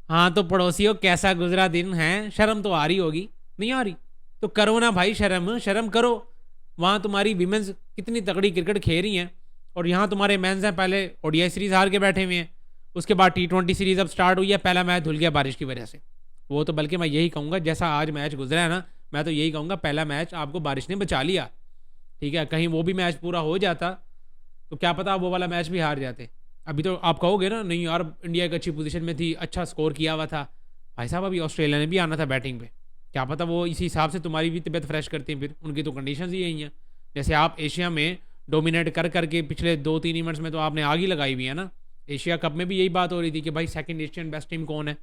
हाँ तो पड़ोसियों कैसा गुजरा दिन है, शर्म तो आ रही होगी, नहीं आ रही तो करो ना भाई, शर्म शर्म करो। वहाँ तुम्हारी विमेंस कितनी तगड़ी क्रिकेट खेल रही हैं और यहाँ तुम्हारे मेंस हैं पहले ओडीआई सीरीज हार के बैठे हुए हैं। उसके बाद टी20 सीरीज अब स्टार्ट हुई है, पहला मैच धुल गया बारिश की वजह से। वो तो बल्कि मैं यही कहूँगा जैसा आज मैच गुजरा है ना, मैं तो यही कहूँगा पहला मैच आपको बारिश ने बचा लिया। ठीक है, कहीं वो भी मैच पूरा हो जाता तो क्या पता आप वो वाला मैच भी हार जाते। अभी तो आप कहोगे ना नहीं यार इंडिया एक अच्छी पोजीशन में थी, अच्छा स्कोर किया हुआ था। भाई साहब अभी ऑस्ट्रेलिया ने भी आना था बैटिंग पे, क्या पता वो इसी हिसाब से तुम्हारी भी तबीयत फ्रेश करती हैं, फिर उनकी तो कंडीशंस ही यही हैं। जैसे आप एशिया में डोमिनेट कर करके पिछले 2-3 इवेंट्स में तो आपने आग ही लगाई हुई है ना। एशिया कप में भी यही बात हो रही थी कि भाई सेकंड एशियन बेस्ट टीम कौन है,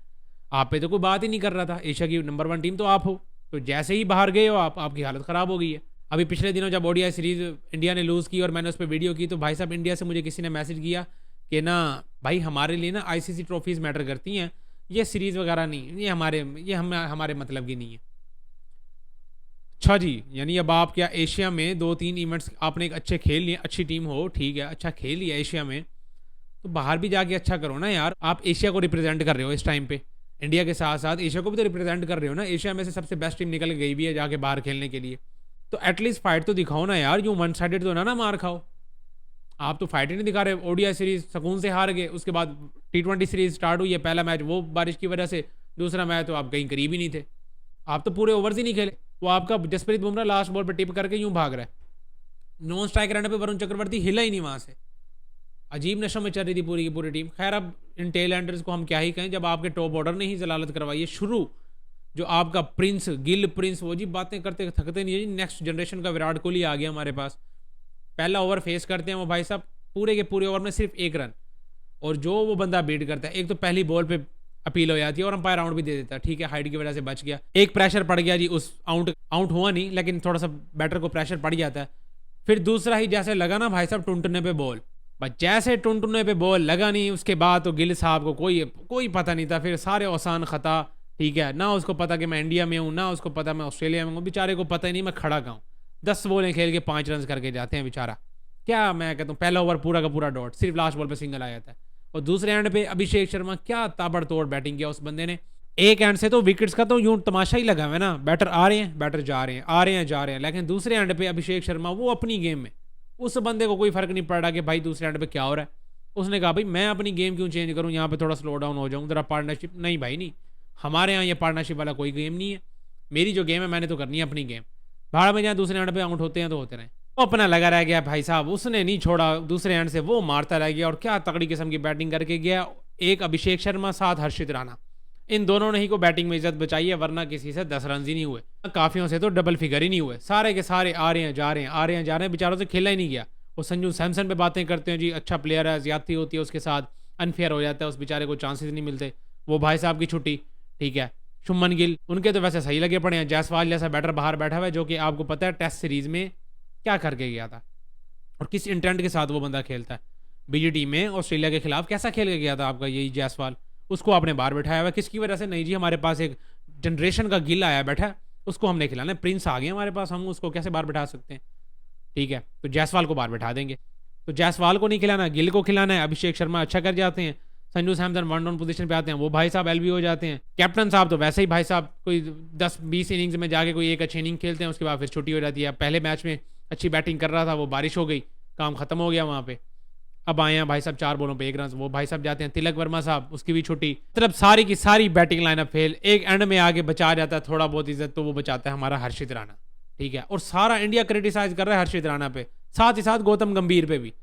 आप पे तो कोई बात ही नहीं कर रहा था, एशिया की नंबर 1 टीम तो आप हो। तो जैसे ही बाहर गए हो आप, आपकी हालत ख़राब हो गई है। अभी पिछले दिनों जब ओडीआई सीरीज इंडिया ने लूज़ की और मैंने उस पर वीडियो की तो भाई साहब इंडिया से मुझे किसी ने मैसेज किया कि ना भाई हमारे लिए ना आईसीसी ट्रॉफीज़ मैटर करती हैं, ये सीरीज़ वगैरह नहीं, ये हमारे मतलब की नहीं है। अच्छा जी, यानी अब आप क्या एशिया में 2-3 इवेंट्स आपने एक अच्छे खेल लिए, अच्छी टीम हो ठीक है, अच्छा खेल लिया एशिया में, तो बाहर भी जाके अच्छा करो ना यार। आप एशिया को रिप्रेजेंट कर रहे हो इस टाइम पे, इंडिया के साथ साथ एशिया को भी तो रिप्रेजेंट कर रहे हो ना। एशिया में से सबसे बेस्ट टीम निकल गई भी है जाके बाहर खेलने के लिए, तो एटलीस्ट फाइट तो दिखाओ ना यार, यूं वन साइडेड तो ना मार खाओ। आप तो फाइट ही नहीं दिखा रहे। ओडीआई सीरीज सुकून से हार गए, उसके बाद टी20 सीरीज स्टार्ट हुई है, पहला मैच वो बारिश की वजह से, दूसरा मैच तो आप कहीं करीब ही नहीं थे, आप तो पूरे ओवर्स ही नहीं खेले। वो आपका जसप्रीत बुमराह लास्ट बॉल पर टिप करके यूं भाग रहा है, नॉन स्ट्राइक रहने पे वरुण चक्रवर्ती हिला ही नहीं वहां से। अजीब नशों में चल रही थी पूरी की पूरी टीम। खैर अब इन टेल एंडर्स को हम क्या ही कहें, जब आपके टॉप ऑर्डर ने ही जलालत करवाई है शुरू। जो आपका प्रिंस गिल प्रिंस वो जी बातें करते थकते नहीं है जी, नेक्स्ट जनरेशन का विराट कोहली आ गया हमारे पास। पहला ओवर फेस करते हैं वो भाई साहब, पूरे के पूरे ओवर में सिर्फ 1 रन, और जो वो बंदा बीट करता है, एक तो पहली बॉल पे अपील हो जाती है और अंपायर आउट भी दे देता है, ठीक है हाइट की वजह से बच गया। एक प्रेशर पड़ गया जी, उस आउट आउट हुआ नहीं लेकिन थोड़ा सा बैटर को प्रेशर पड़ जाता है। फिर दूसरा ही जैसे लगा ना भाई साहब टुनटुने पे बॉल, बस जैसे टुनटुने पे बॉल लगा नहीं उसके बाद तो गिल साहब को कोई कोई पता नहीं था, फिर सारे आसान खता। ठीक है, ना उसको पता कि मैं इंडिया में हूँ, ना उसको पता मैं ऑस्ट्रेलिया में हूँ, बेचारे को पता ही नहीं मैं खड़ा कहाँ हूँ। 10 बॉलें खेल के 5 रन करके जाते हैं बेचारा। क्या मैं कहता हूँ, पहला ओवर पूरा का पूरा डॉट, सिर्फ लास्ट बॉल पे सिंगल आ जाता है। और दूसरे एंड पे अभिषेक शर्मा, क्या ताबड़तोड़ बैटिंग किया उस बंदे ने। एक एंड से तो विकेट्स का तो यूं तमाशा ही लगा हुआ है ना, बैटर आ रहे हैं बैटर जा रहे हैं, आ रहे हैं जा रहे हैं, लेकिन दूसरे एंड पे अभिषेक शर्मा वो अपनी गेम में, उस बंदे को कोई फर्क नहीं पड़ रहा कि भाई दूसरे एंड पे क्या हो रहा है। उसने कहा भाई मैं अपनी गेम क्यों चेंज करूं, यहाँ पे थोड़ा स्लो डाउन हो जाऊं, जरा पार्टनरशिप नहीं भाई नहीं, हमारे यहाँ ये पार्टनरशिप वाला कोई गेम नहीं है। मेरी जो गेम है मैंने तो करनी है अपनी गेम, भाड़ में जहाँ दूसरे एंड पे आउट होते हैं तो होते रहे। वो अपना लगा रह गया भाई साहब, उसने नहीं छोड़ा, दूसरे एंड से वो मारता रह गया और क्या तगड़ी किस्म की बैटिंग करके गया। एक अभिषेक शर्मा साथ हर्षित राणा, इन दोनों ने ही को बैटिंग में इज्जत बचाई है, वरना किसी से 10 रन ही नहीं हुए, काफियों से तो डबल फिगर ही नहीं हुए। सारे के सारे आ रहे हैं जा रहे हैं, आ रहे हैं जा रहे हैं, बेचारों से खेला ही नहीं गया। वो संजू सैमसन पे बातें करते हैं जी अच्छा प्लेयर है, ज्यादती होती है उसके साथ, अनफेयर हो जाता है, उस बेचारे को चांसेस नहीं मिलते। वो भाई साहब की छुट्टी, ठीक है। शुभमन गिल उनके तो वैसे सही लगे पड़े हैं, जायसवाल जैसा बैटर बाहर बैठा हुआ है जो कि आपको पता है टेस्ट सीरीज में क्या करके गया था और किस इंटेंट के साथ वो बंदा खेलता है। बीजीटी में ऑस्ट्रेलिया के खिलाफ कैसा खेल के गया था आपका यही जायसवाल, उसको आपने बाहर बैठाया हुआ किसकी वजह से? नहीं जी, हमारे पास एक जनरेशन का गिल आया बैठा, उसको हमने खिलाना है। प्रिंस आ गया हमारे पास, हम उसको कैसे बाहर बैठा सकते हैं? ठीक है, तो जायसवाल को बाहर बैठा देंगे। तो जायसवाल को नहीं खिलाना, गिल को खिलाना है। अभिषेक शर्मा अच्छा कर जाते हैं, Sanju Samson one down position पे आते हैं, वो भाई साहब एलबी हो जाते हैं। कैप्टन साहब तो वैसे ही भाई साहब कोई 10-20 इनिंग्स में जाके कोई एक अच्छी इनिंग खेलते हैं, उसके बाद फिर छुट्टी हो जाती है। पहले मैच में अच्छी बैटिंग कर रहा था, वो बारिश हो गई, काम खत्म हो गया वहाँ पे। अब आए हैं भाई साहब 4 बॉलों पे 1 रन, वो भाई साहब जाते हैं। तिलक वर्मा साहब, उसकी भी छुट्टी। मतलब सारी की सारी बैटिंग लाइनअप फेल। एक एंड में आगे बचा जाता है थोड़ा बहुत इज्जत, तो वो बचाता है हमारा हर्षित राणा, ठीक है। और सारा इंडिया क्रिटिसाइज कर रहा है हर्षित राणा पे, साथ ही साथ गौतम गंभीर पे भी,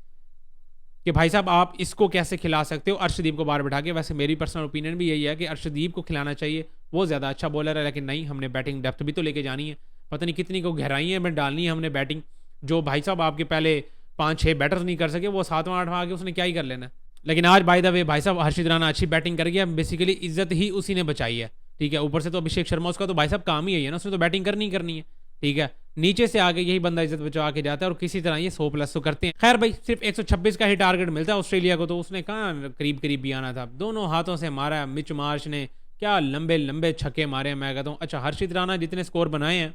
कि भाई साहब आप इसको कैसे खिला सकते हो अर्शदीप को बाहर बैठा के। वैसे मेरी पर्सनल ओपिनियन भी यही है कि अर्शदीप को खिलाना चाहिए, वो ज़्यादा अच्छा बॉलर है, लेकिन नहीं, हमने बैटिंग डेप्थ भी तो लेके जानी है। पता नहीं कितनी को गहराई में डालनी है हमने बैटिंग, जो भाई साहब आपके पहले 5-6 बैटर्स नहीं कर सके, वो 7वां 8वां आके उसने क्या ही कर लेना। लेकिन आज बाय द वे भाई साहब हर्षित राणा अच्छी बैटिंग कर गया, बेसिकली इज्जत ही उसी ने बचाई है, ठीक है। ऊपर से तो अभिषेक शर्मा, उसका तो भाई साहब काम ही यही है ना, उसने तो बैटिंग करनी ही करनी है, ठीक है। नीचे से आगे यही बंदा इज्जत बचा के जाता है और किसी तरह ये 100+ तो करते हैं। खैर भाई सिर्फ 126 का ही टारगेट मिलता है ऑस्ट्रेलिया को, तो उसने कहाँ करीब करीब भी आना था। दोनों हाथों से मारा है। मिच मार्श ने क्या लंबे लंबे छक्के मारे हैं, मैं कहता हूँ। अच्छा, हर्षित राणा जितने स्कोर बनाए हैं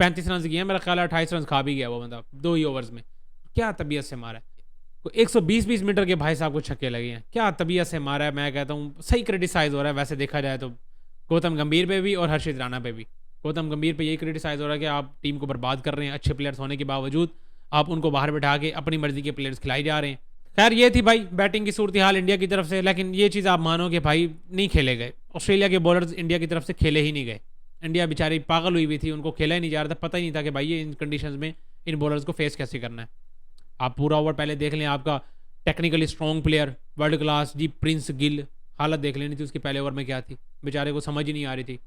35 रन किए हैं, मेरा ख्याल है 28 रन खा भी गया वो बंदा 2 ही ओवर्स में। क्या तबीयत से मारा है, 120 मीटर के भाई साहब को छक्के लगे हैं, क्या तबीयत से मारा है। मैं कहता हूँ सही क्रिटिसाइज हो रहा है वैसे देखा जाए तो, गौतम गंभीर पे भी और हर्षित राणा पे भी। गौतम गंभीर पे यही क्रिटिसाइज हो रहा है कि आप टीम को बर्बाद कर रहे हैं, अच्छे प्लेयर्स होने के बावजूद आप उनको बाहर बैठा के अपनी मर्जी के प्लेयर्स खिलाई जा रहे हैं। खैर ये थी भाई बैटिंग की सूरत हाल इंडिया की तरफ से, लेकिन ये चीज़ आप मानो कि भाई नहीं खेले गए। ऑस्ट्रेलिया के बॉलर्स इंडिया की तरफ से खेले ही नहीं गए। इंडिया बेचारी पागल हुई हुई थी, उनको खेला ही नहीं जा रहा था, पता ही नहीं था कि भाई ये इन कंडीशंस में इन बॉलर्स को फेस कैसे करना है। आप पूरा ओवर पहले देख लें, आपका technically strong player world class जी प्रिंस गिल, हालत देख लेनी थी उसकी पहले ओवर में क्या थी, बेचारे को समझ ही नहीं आ रही थी।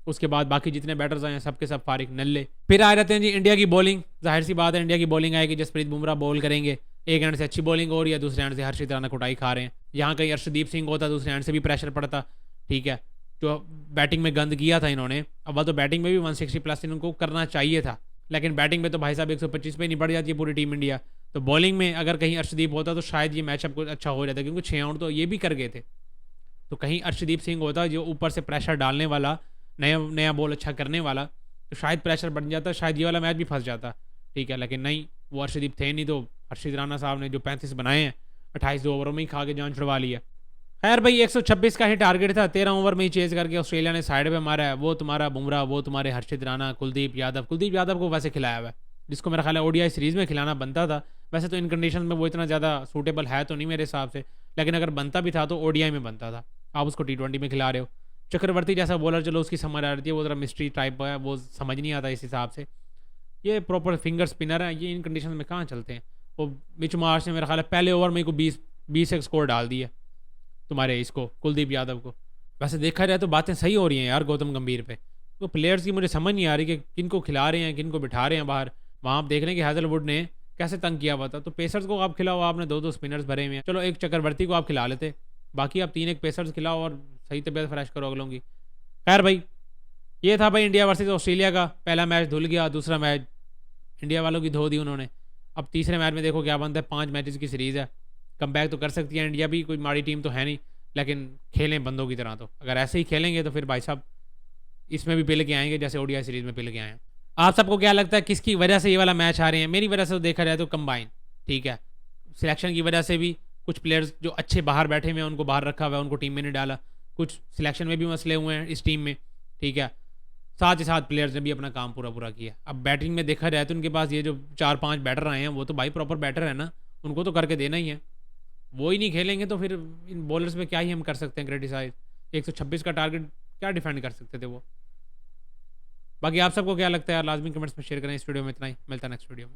उसके बाद बाकी जितने बैटर्स आए हैं सबके सब फारिग नल्ले। फिर आ रहते हैं जी इंडिया की बॉलिंग। जाहिर सी बात है इंडिया की बॉलिंग आएगी, जसप्रीत बुमराह बॉल करेंगे, एक एंड से अच्छी बॉलिंग हो रही है, दूसरे एंड से हर्षित राणा कुटाई खा रहे हैं। यहाँ कहीं अर्शदीप सिंह होता दूसरे एंड से भी प्रेशर पड़ता, ठीक है। जो बैटिंग में गंद किया था इन्होंने, अब वह तो बैटिंग में भी 160+ इनको करना चाहिए था, लेकिन बैटिंग में तो भाई साहब 125 पे नहीं बढ़ जाती है पूरी टीम इंडिया। तो बॉलिंग में अगर कहीं अर्शदीप होता तो शायद ये मैचअप कुछ अच्छा हो जाता, क्योंकि 6 आउट तो ये भी कर गए थे। तो कहीं अर्शदीप सिंह होता जो ऊपर से प्रेशर डालने वाला, नया नया बॉल अच्छा करने वाला, तो शायद प्रेशर बन जाता, शायद ये वाला मैच भी फंस जाता, ठीक है। लेकिन नहीं, वो अर्शदीप थे नहीं, तो हर्षित राणा साहब ने जो 35 बनाए हैं 28 ओवरों में ही खा के जान छुड़वा लिया। खैर भाई 126 का ही टारगेट था, 13 ओवर में ही चेज करके ऑस्ट्रेलिया ने साइड पे मारा है। वो तुम्हारा बुमराह, वो तुम्हारे हर्षित राणा, कुलदीप यादव को वैसे खिलाया हुआ है, जिसको मेरा ख्याल है ओडीआई सीरीज़ में खिलाना बनता था। वैसे तो इन कंडीशन में वो इतना ज़्यादा सूटेबल है तो नहीं मेरे हिसाब से, लेकिन अगर बनता भी था तो ओडीआई में बनता था। आप उसको T20 में खिला रहे हो। चक्रवर्ती जैसा बॉलर, चलो उसकी समझ आ रही है, वो ज़रा मिस्ट्री टाइप है, वो समझ नहीं आता इस हिसाब से। ये प्रॉपर फिंगर स्पिनर है, ये इन कंडीशन में कहाँ चलते हैं। वो मिच मार्श ने मेरा ख्याल है पहले ओवर में को 20 एक स्कोर डाल दिया तुम्हारे इसको कुलदीप यादव को। वैसे देखा जाए तो बातें सही हो रही हैं यार गौतम गंभीर पे। तो प्लेयर्स की मुझे समझ नहीं आ रही कि किन को खिला रहे हैं, किन को बिठा रहे हैं बाहर। वहाँ आप देख रहे हैं कि हैजलवुड ने कैसे तंग किया हुआ था, तो पेसर्स को आप खिलाओ, आपने 2-2 स्पिनर्स भरे हुए हैं, चलो एक चक्रवर्ती को आप खिला लेते, बाकी आप 3 एक पेसर्स खिलाओ और सही तबीयत फ्रेश करो अगलों की। खैर भाई ये था भाई इंडिया वर्सेस ऑस्ट्रेलिया का पहला मैच, धुल गया। दूसरा मैच इंडिया वालों की धो दी उन्होंने। अब तीसरे मैच में देखो क्या बनता है, 5 मैचेस की सीरीज़ है, कम बैक तो कर सकती है इंडिया भी, कोई माड़ी टीम तो है नहीं, लेकिन खेलें बंदों की तरह। तो अगर ऐसे ही खेलेंगे तो फिर भाई साहब इसमें भी पिल के आएंगे जैसे ओडीआई सीरीज़ में पिल के आए हैं। आप सबको क्या लगता है किसकी वजह से ये वाला मैच आ रहे हैं? मेरी वजह से तो देखा जाए तो कंबाइन, ठीक है। सिलेक्शन की वजह से भी, कुछ प्लेयर्स जो अच्छे बाहर बैठे हुए हैं उनको बाहर रखा हुआ है, उनको टीम में नहीं डाला, कुछ सिलेक्शन में भी मसले हुए हैं इस टीम में, ठीक है। साथ ही साथ प्लेयर्स ने भी अपना काम पूरा किया। अब बैटिंग में देखा जाए तो उनके पास ये जो 4-5 बैटर आए हैं वो तो भाई प्रॉपर बैटर है ना, उनको तो करके देना ही है। वो ही नहीं खेलेंगे तो फिर इन बॉलर्स में क्या ही हम कर सकते हैं क्रिटिसाइज। 126 का टारगेट क्या डिफेंड कर सकते थे वो। बाकी आप सबको क्या लगता है यार, लाजमी कमेंट्स में शेयर करें। इस वीडियो में इतना ही, मिलता है नेक्स्ट वीडियो में।